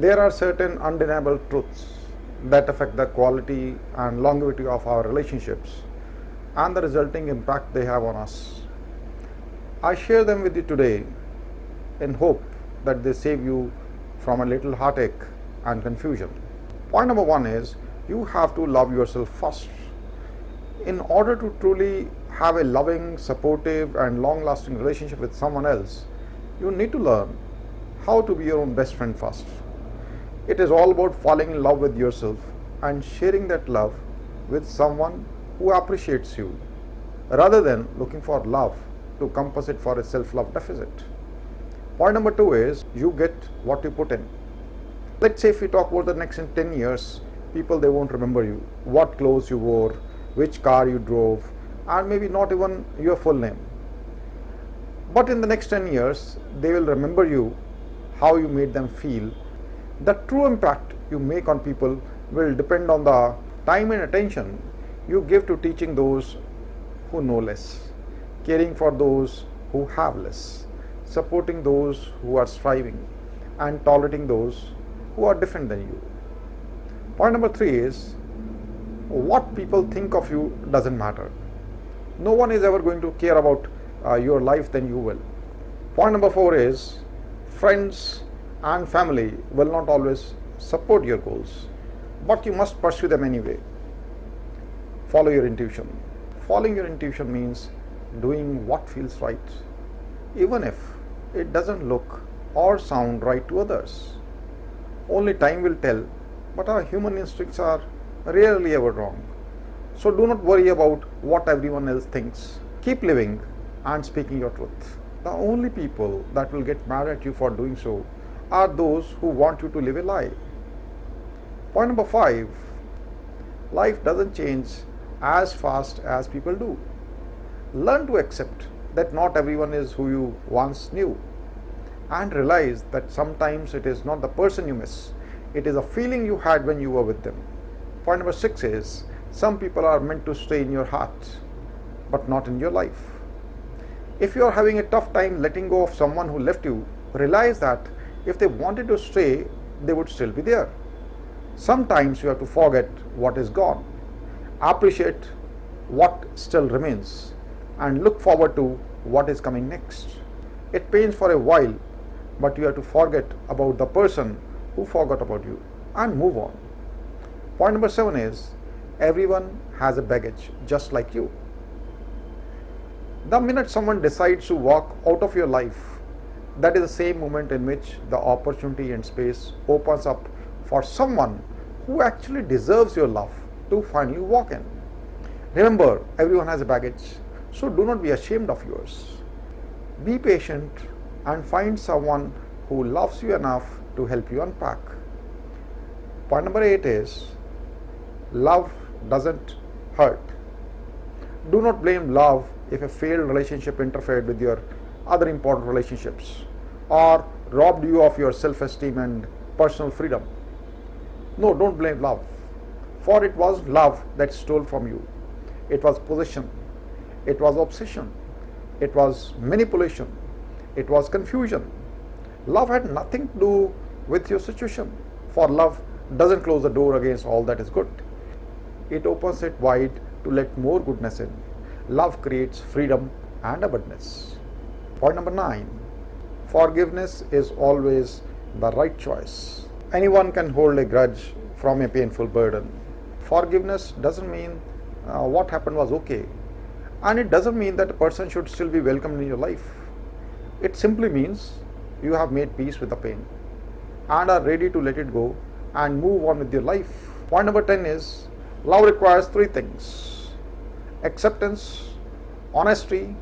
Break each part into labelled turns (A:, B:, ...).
A: There are certain undeniable truths that affect the quality and longevity of our relationships and the resulting impact they have on us. I share them with you today in hope that they save you from a little heartache and confusion. Point number one is you have to love yourself first. In order to truly have a loving, supportive, and long lasting relationship with someone else, you need to learn how to be your own best friend first. It is all about falling in love with yourself and sharing that love with someone who appreciates you, rather than looking for love to compensate for a self-love deficit. Point number two is you get what you put in. Let's say if we talk about the next 10 years, people, they won't remember you, what clothes you wore, which car you drove, and maybe not even your full name. But in the next 10 years, they will remember you, how you made them feel. The true impact you make on people will depend on the time and attention you give to teaching those who know less, caring for those who have less, supporting those who are striving, and tolerating those who are different than you. Point number three is what people think of you doesn't matter. No one is ever going to care about your life than you will. Point number four is friends and family will not always support your goals, but you must pursue them anyway. Follow your intuition. Following your intuition means doing what feels right, even if it doesn't look or sound right to others. Only time will tell, but our human instincts are rarely ever wrong. So do not worry about what everyone else thinks. Keep living and speaking your truth. The only people that will get mad at you for doing so are those who want you to live a lie. Point number five, life doesn't change as fast as people do. Learn to accept that not everyone is who you once knew, and realize that sometimes it is not the person you miss, it is a feeling you had when you were with them. Point number six is some people are meant to stay in your heart, but not in your life. If you are having a tough time letting go of someone who left you, realize that if they wanted to stay, they would still be there. Sometimes you have to forget what is gone, appreciate what still remains, and look forward to what is coming next. It pains for a while, but you have to forget about the person who forgot about you and move on. Point number seven is everyone has a baggage just like you. The minute someone decides to walk out of your life, that is the same moment in which the opportunity and space opens up for someone who actually deserves your love to finally walk in. Remember, everyone has a baggage, so do not be ashamed of yours. Be patient and find someone who loves you enough to help you unpack. Point number eight is love doesn't hurt. Do not blame love if a failed relationship interfered with your other important relationships or robbed you of your self-esteem and personal freedom. No, don't blame love, for it was love that stole from you. It was possession, it was obsession, it was manipulation, it was confusion. Love had nothing to do with your situation, for love doesn't close the door against all that is good. It opens it wide to let more goodness in. Love creates freedom and abundance. Point number nine, forgiveness is always the right choice. Anyone can hold a grudge from a painful burden. Forgiveness doesn't mean what happened was okay, and it doesn't mean that a person should still be welcomed in your life. It simply means you have made peace with the pain and are ready to let it go and move on with your life. Point number 10 is love requires three things: acceptance, honesty,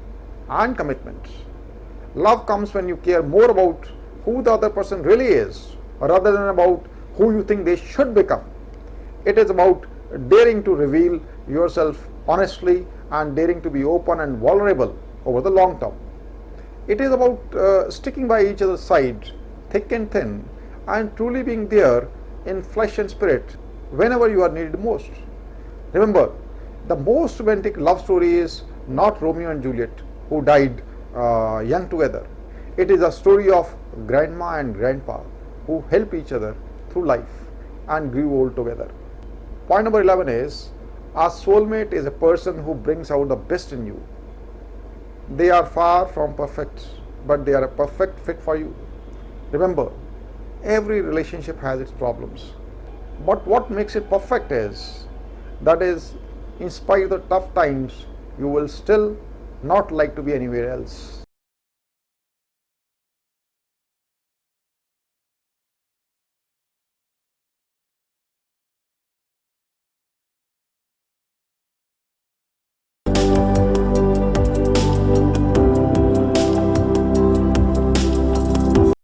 A: and commitment. Love comes when you care more about who the other person really is rather than about who you think they should become. It is about daring to reveal yourself honestly and daring to be open and vulnerable over the long term. It is about sticking by each other's side, thick and thin, and truly being there in flesh and spirit whenever you are needed most. Remember, the most romantic love story is not Romeo and Juliet, who died young together. It is a story of grandma and grandpa who help each other through life and grew old together. Point number 11 is, a soulmate is a person who brings out the best in you. They are far from perfect, but they are a perfect fit for you. Remember, every relationship has its problems. But what makes it perfect is, that is, in spite of the tough times, you will still not like to be anywhere else.